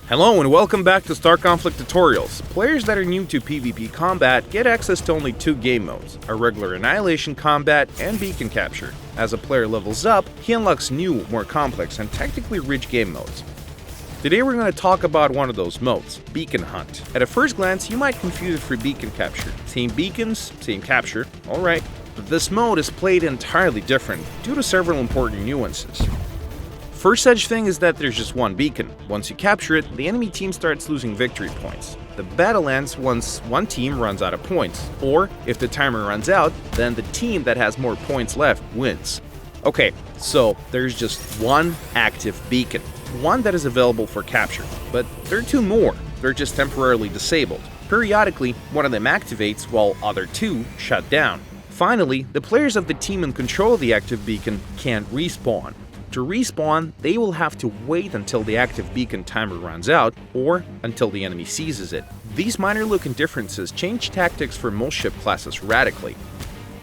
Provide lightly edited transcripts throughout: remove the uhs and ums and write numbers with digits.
Hello and welcome back to Star Conflict Tutorials. Players that are new to PvP combat get access to only two game modes, a regular Annihilation combat and Beacon Capture. As a player levels up, he unlocks new, more complex and tactically rich game modes. Today we're going to talk about one of those modes, Beacon Hunt. At a first glance, you might confuse it for Beacon Capture. Same beacons, same capture, alright. But this mode is played entirely different due to several important nuances. First such thing is that there's just one beacon. Once you capture it, the enemy team starts losing victory points. The battle ends once one team runs out of points, or if the timer runs out, then the team that has more points left wins. Okay, so there's just one active beacon, one that is available for capture, but there are two more. They're just temporarily disabled. Periodically, one of them activates while other two shut down. Finally, the players of the team in control of the active beacon can't respawn. To respawn, they will have to wait until the active beacon timer runs out, or until the enemy seizes it. These minor looking differences change tactics for most ship classes radically.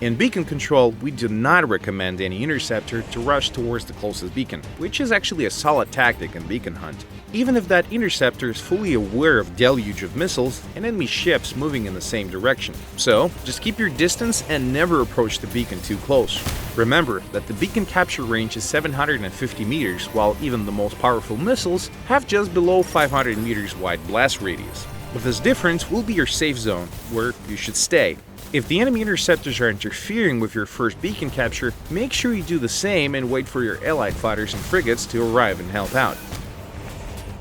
In beacon control, we do not recommend any interceptor to rush towards the closest beacon, which is actually a solid tactic in Beacon Hunt, even if that interceptor is fully aware of deluge of missiles and enemy ships moving in the same direction. So, just keep your distance and never approach the beacon too close. Remember that the beacon capture range is 750 meters, while even the most powerful missiles have just below 500 meters wide blast radius. But this difference will be your safe zone, where you should stay. If the enemy interceptors are interfering with your first beacon capture, make sure you do the same and wait for your allied fighters and frigates to arrive and help out.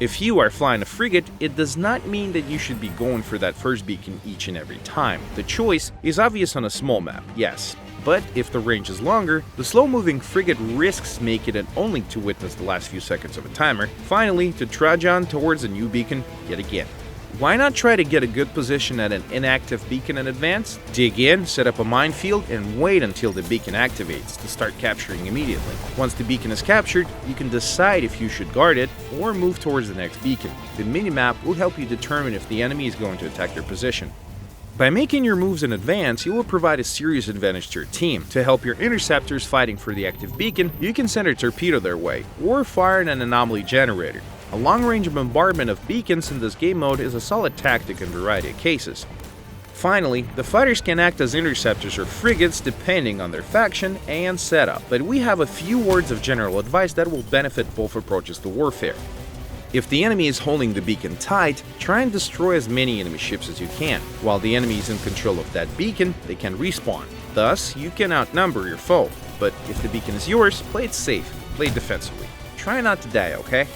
If you are flying a frigate, it does not mean that you should be going for that first beacon each and every time. The choice is obvious on a small map, yes. But if the range is longer, the slow-moving frigate risks making it only to witness the last few seconds of a timer, finally to trudge on towards a new beacon yet again. Why not try to get a good position at an inactive beacon in advance, dig in, set up a minefield, and wait until the beacon activates to start capturing immediately. Once the beacon is captured, you can decide if you should guard it or move towards the next beacon. The minimap will help you determine if the enemy is going to attack your position. By making your moves in advance, you will provide a serious advantage to your team. To help your interceptors fighting for the active beacon, you can send a torpedo their way, or fire an anomaly generator. A long-range bombardment of beacons in this game mode is a solid tactic in a variety of cases. Finally, the fighters can act as interceptors or frigates depending on their faction and setup, but we have a few words of general advice that will benefit both approaches to warfare. If the enemy is holding the beacon tight, try and destroy as many enemy ships as you can. While the enemy is in control of that beacon, they can respawn. Thus, you can outnumber your foe. But if the beacon is yours, play it safe, play it defensively. Try not to die, okay?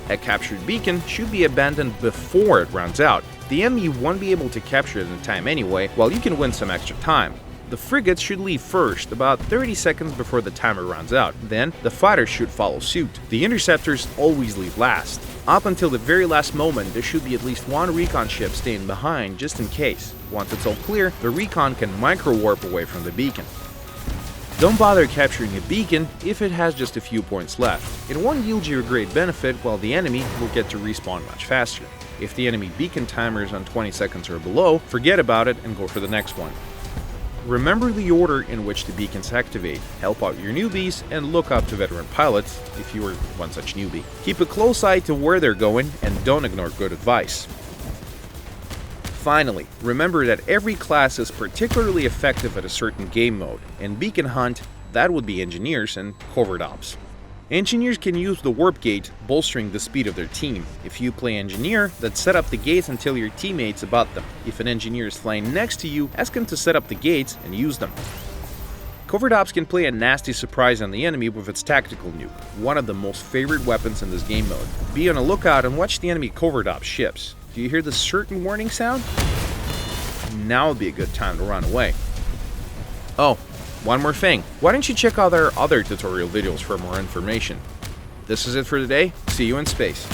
A captured beacon should be abandoned before it runs out. The enemy won't be able to capture it in time anyway, while you can win some extra time. The frigates should leave first, about 30 seconds before the timer runs out. Then, the fighters should follow suit. The interceptors always leave last. Up until the very last moment, there should be at least one recon ship staying behind just in case. Once it's all clear, the recon can micro-warp away from the beacon. Don't bother capturing a beacon if it has just a few points left. It won't yield you a great benefit, while the enemy will get to respawn much faster. If the enemy beacon timer is on 20 seconds or below, forget about it and go for the next one. Remember the order in which the beacons activate, help out your newbies, and look up to veteran pilots if you are one such newbie. Keep a close eye to where they're going and don't ignore good advice. Finally, remember that every class is particularly effective at a certain game mode. In Beacon Hunt, that would be Engineers and Covert Ops. Engineers can use the warp gate, bolstering the speed of their team. If you play Engineer, then set up the gates until your teammates about them. If an Engineer is flying next to you, ask him to set up the gates and use them. Covert Ops can play a nasty surprise on the enemy with its tactical nuke, one of the most favorite weapons in this game mode. Be on the lookout and watch the enemy Covert Ops ships. Do you hear the certain warning sound? Now would be a good time to run away. Oh, one more thing. Why don't you check out our other tutorial videos for more information? This is it for today. See you in space.